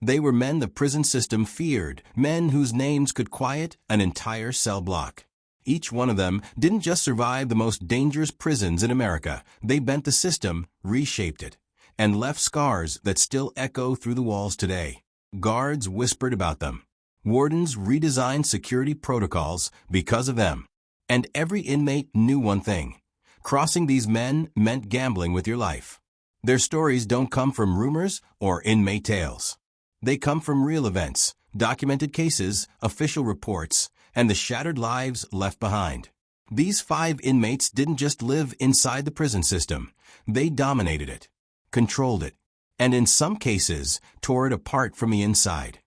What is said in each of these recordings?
They were men the prison system feared, men whose names could quiet an entire cell block. Each one of them didn't just survive the most dangerous prisons in America, they bent the system, reshaped it, and left scars that still echo through the walls today. Guards whispered about them. Wardens redesigned security protocols because of them. And every inmate knew one thing. Crossing these men meant gambling with your life. Their stories don't come from rumors or inmate tales. They come from real events, documented cases, official reports, and the shattered lives left behind. These 5 inmates didn't just live inside the prison system. They dominated it, controlled it, and in some cases, tore it apart from the inside.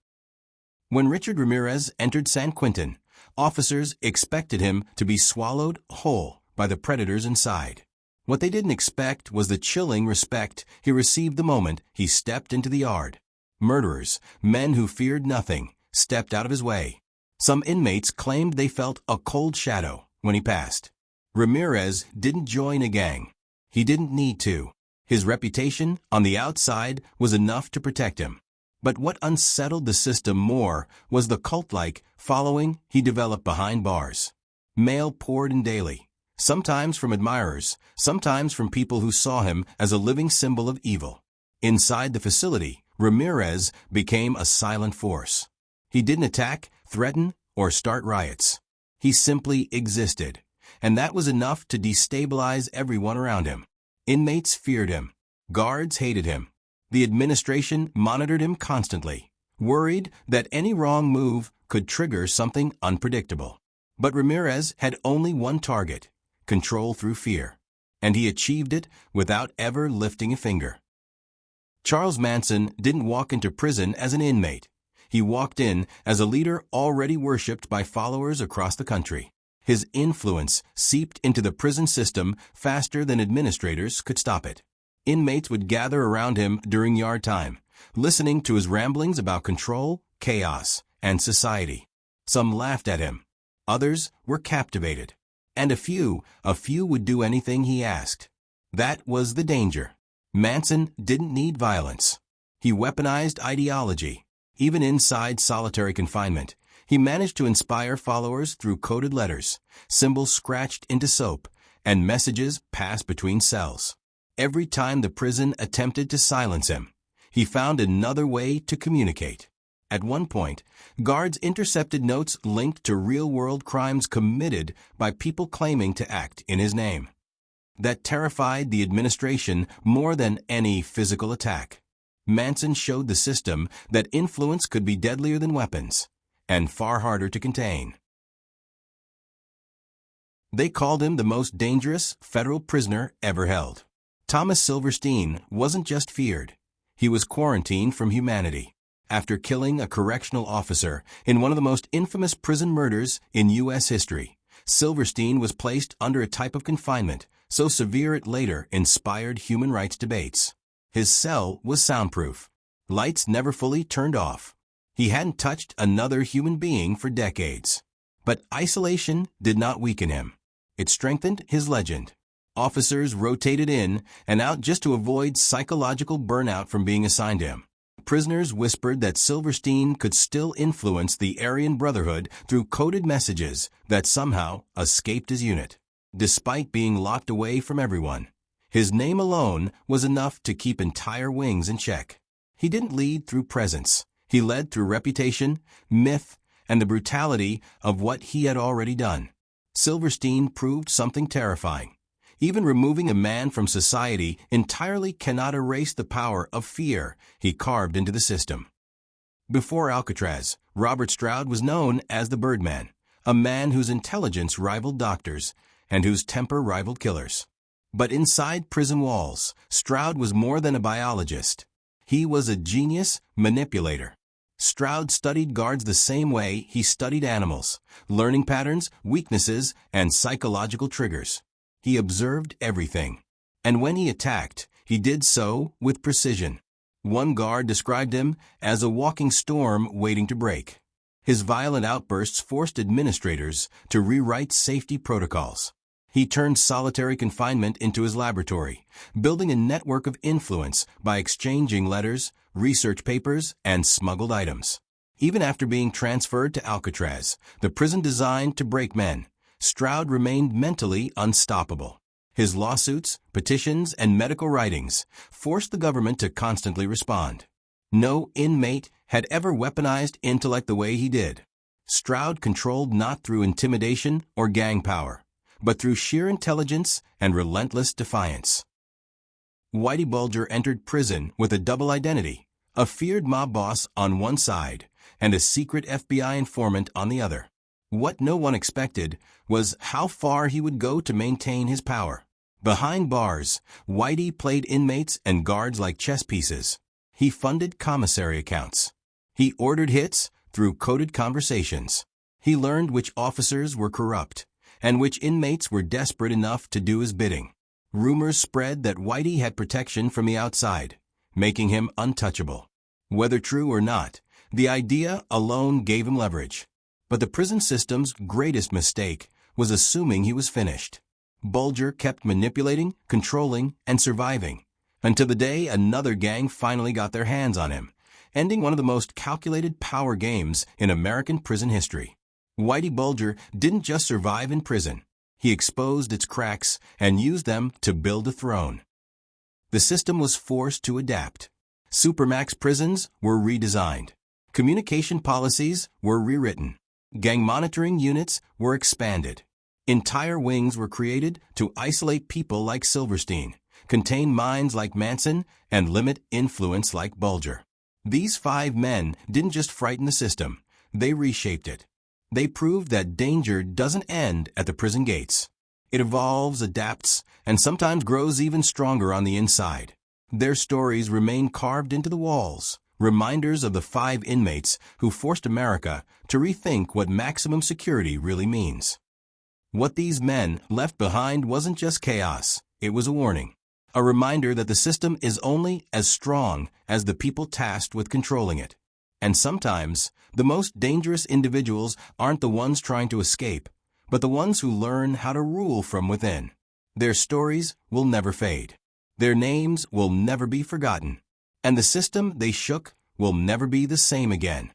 When Richard Ramirez entered San Quentin, officers expected him to be swallowed whole by the predators inside. What they didn't expect was the chilling respect he received the moment he stepped into the yard. Murderers, men who feared nothing, stepped out of his way. Some inmates claimed they felt a cold shadow when he passed. Ramirez didn't join a gang. He didn't need to. His reputation on the outside was enough to protect him. But what unsettled the system more was the cult-like following he developed behind bars. Mail poured in daily, sometimes from admirers, sometimes from people who saw him as a living symbol of evil. Inside the facility, Ramirez became a silent force. He didn't attack, threaten, or start riots. He simply existed, and that was enough to destabilize everyone around him. Inmates feared him. Guards hated him. The administration monitored him constantly, worried that any wrong move could trigger something unpredictable. But Ramirez had only one target: control through fear. And he achieved it without ever lifting a finger. Charles Manson didn't walk into prison as an inmate. He walked in as a leader already worshipped by followers across the country. His influence seeped into the prison system faster than administrators could stop it. Inmates would gather around him during yard time, listening to his ramblings about control, chaos, and society. Some laughed at him. Others were captivated. And a few would do anything he asked. That was the danger. Manson didn't need violence. He weaponized ideology. Even inside solitary confinement, he managed to inspire followers through coded letters, symbols scratched into soap, and messages passed between cells. Every time the prison attempted to silence him, he found another way to communicate. At one point, guards intercepted notes linked to real-world crimes committed by people claiming to act in his name. That terrified the administration more than any physical attack. Manson showed the system that influence could be deadlier than weapons, and far harder to contain. They called him the most dangerous federal prisoner ever held. Thomas Silverstein wasn't just feared. He was quarantined from humanity. After killing a correctional officer in one of the most infamous prison murders in U.S. history, Silverstein was placed under a type of confinement so severe it later inspired human rights debates. His cell was soundproof. Lights never fully turned off. He hadn't touched another human being for decades. But isolation did not weaken him. It strengthened his legend. Officers rotated in and out just to avoid psychological burnout from being assigned to him. Prisoners whispered that Silverstein could still influence the Aryan Brotherhood through coded messages that somehow escaped his unit. Despite being locked away from everyone, his name alone was enough to keep entire wings in check. He didn't lead through presence. He led through reputation, myth, and the brutality of what he had already done. Silverstein proved something terrifying. Even removing a man from society entirely cannot erase the power of fear he carved into the system. Before Alcatraz, Robert Stroud was known as the Birdman, a man whose intelligence rivaled doctors and whose temper rivaled killers. But inside prison walls, Stroud was more than a biologist. He was a genius manipulator. Stroud studied guards the same way he studied animals, learning patterns, weaknesses, and psychological triggers. He observed everything. And when he attacked, he did so with precision. One guard described him as a walking storm waiting to break. His violent outbursts forced administrators to rewrite safety protocols. He turned solitary confinement into his laboratory, building a network of influence by exchanging letters, research papers, and smuggled items. Even after being transferred to Alcatraz, the prison designed to break men, Stroud remained mentally unstoppable. His lawsuits, petitions, and medical writings forced the government to constantly respond. No inmate had ever weaponized intellect the way he did. Stroud controlled not through intimidation or gang power, but through sheer intelligence and relentless defiance. Whitey Bulger entered prison with a double identity, a feared mob boss on one side and a secret FBI informant on the other. What no one expected was how far he would go to maintain his power. Behind bars, Whitey played inmates and guards like chess pieces. He funded commissary accounts. He ordered hits through coded conversations. He learned which officers were corrupt and which inmates were desperate enough to do his bidding. Rumors spread that Whitey had protection from the outside, making him untouchable. Whether true or not, the idea alone gave him leverage. But the prison system's greatest mistake was assuming he was finished. Bulger kept manipulating, controlling, and surviving, until the day another gang finally got their hands on him, ending one of the most calculated power games in American prison history. Whitey Bulger didn't just survive in prison. He exposed its cracks and used them to build a throne. The system was forced to adapt. Supermax prisons were redesigned. Communication policies were rewritten. Gang monitoring units were expanded. Entire wings were created to isolate people like Silverstein, contain minds like Manson, and limit influence like Bulger. These 5 men didn't just frighten the system, they reshaped it. They proved that danger doesn't end at the prison gates. It evolves, adapts, and sometimes grows even stronger on the inside. Their stories remain carved into the walls, reminders of the 5 inmates who forced America to rethink what maximum security really means. What these men left behind wasn't just chaos, it was a warning. A reminder that the system is only as strong as the people tasked with controlling it. And sometimes, the most dangerous individuals aren't the ones trying to escape, but the ones who learn how to rule from within. Their stories will never fade. Their names will never be forgotten. And the system they shook will never be the same again.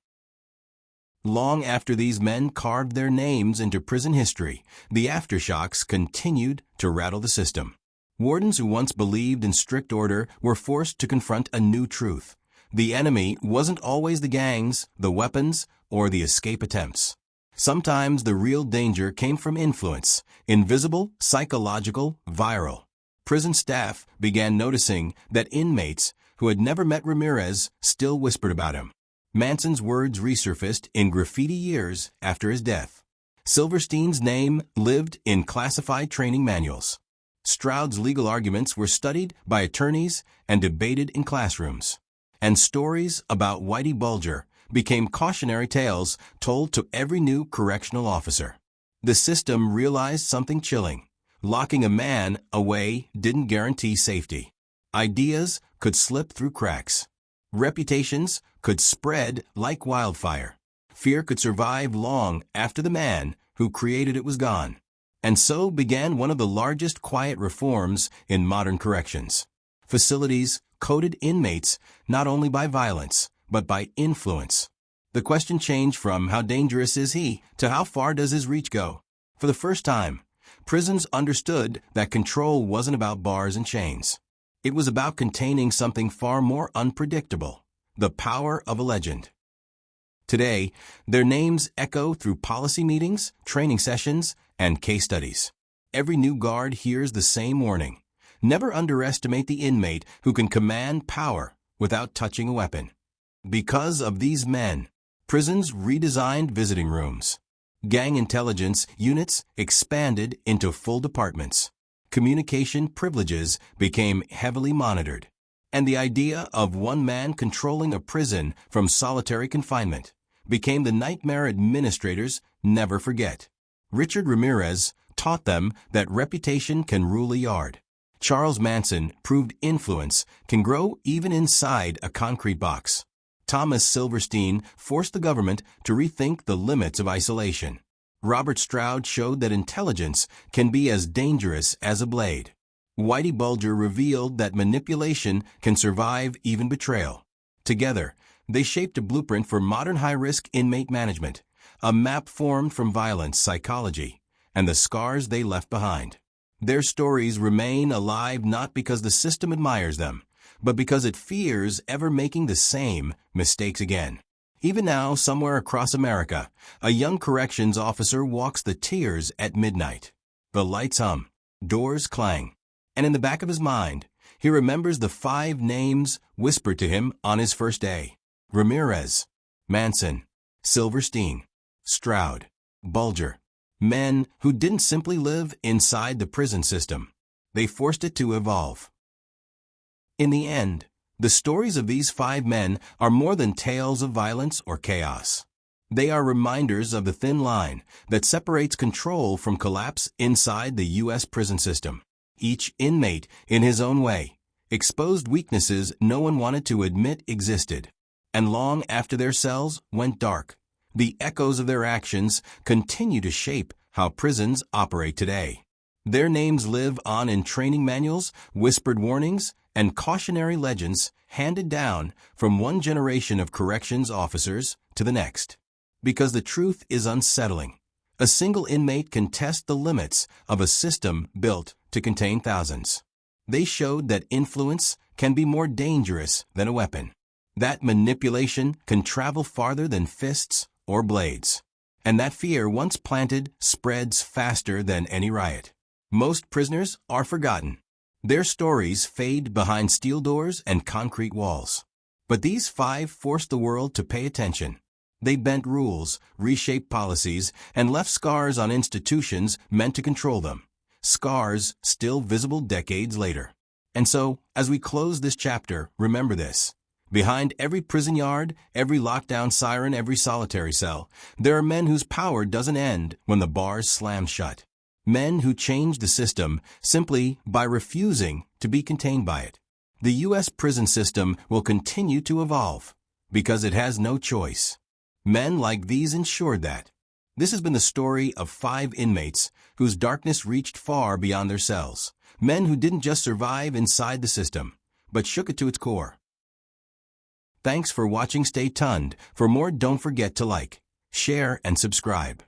Long after these men carved their names into prison history, the aftershocks continued to rattle the system. Wardens who once believed in strict order were forced to confront a new truth. The enemy wasn't always the gangs, the weapons, or the escape attempts. Sometimes the real danger came from influence, invisible, psychological, viral. Prison staff began noticing that inmates who had never met Ramirez still whispered about him. Manson's words resurfaced in graffiti years after his death. Silverstein's name lived in classified training manuals. Stroud's legal arguments were studied by attorneys and debated in classrooms. And stories about Whitey Bulger became cautionary tales told to every new correctional officer. The system realized something chilling. Locking a man away didn't guarantee safety. Ideas could slip through cracks. Reputations could spread like wildfire. Fear could survive long after the man who created it was gone. And so began one of the largest quiet reforms in modern corrections. Facilities coded inmates not only by violence, but by influence. The question changed from how dangerous is he to how far does his reach go. For the first time, prisons understood that control wasn't about bars and chains. It was about containing something far more unpredictable, the power of a legend. Today, their names echo through policy meetings, training sessions, and case studies. Every new guard hears the same warning. Never underestimate the inmate who can command power without touching a weapon. Because of these men, prisons redesigned visiting rooms. Gang intelligence units expanded into full departments. Communication privileges became heavily monitored. And the idea of one man controlling a prison from solitary confinement became the nightmare administrators never forget. Richard Ramirez taught them that reputation can rule a yard. Charles Manson proved influence can grow even inside a concrete box. Thomas Silverstein forced the government to rethink the limits of isolation. Robert Stroud showed that intelligence can be as dangerous as a blade. Whitey Bulger revealed that manipulation can survive even betrayal. Together, they shaped a blueprint for modern high-risk inmate management, a map formed from violence, psychology, and the scars they left behind. Their stories remain alive not because the system admires them, but because it fears ever making the same mistakes again. Even now, somewhere across America, a young corrections officer walks the tiers at midnight. The lights hum, doors clang, and in the back of his mind, he remembers the 5 names whispered to him on his first day: Ramirez, Manson, Silverstein, Stroud, Bulger. Men who didn't simply live inside the prison system. They forced it to evolve. In the end, the stories of these 5 men are more than tales of violence or chaos. They are reminders of the thin line that separates control from collapse inside the U.S. prison system. Each inmate, in his own way, exposed weaknesses no one wanted to admit existed. And long after their cells went dark, the echoes of their actions continue to shape how prisons operate today. Their names live on in training manuals, whispered warnings, and cautionary legends handed down from one generation of corrections officers to the next. Because the truth is unsettling. A single inmate can test the limits of a system built to contain thousands. They showed that influence can be more dangerous than a weapon. That manipulation can travel farther than fists or blades. And that fear, once planted, spreads faster than any riot. Most prisoners are forgotten. Their stories fade behind steel doors and concrete walls. But these 5 forced the world to pay attention. They bent rules, reshaped policies, and left scars on institutions meant to control them. Scars still visible decades later. And so, as we close this chapter, remember this. Behind every prison yard, every lockdown siren, every solitary cell, there are men whose power doesn't end when the bars slam shut. Men who change the system simply by refusing to be contained by it. The U.S. prison system will continue to evolve because it has no choice. Men like these ensured that. This has been the story of 5 inmates whose darkness reached far beyond their cells. Men who didn't just survive inside the system, but shook it to its core. Thanks for watching. Stay tuned. For more, don't forget to like, share, and subscribe.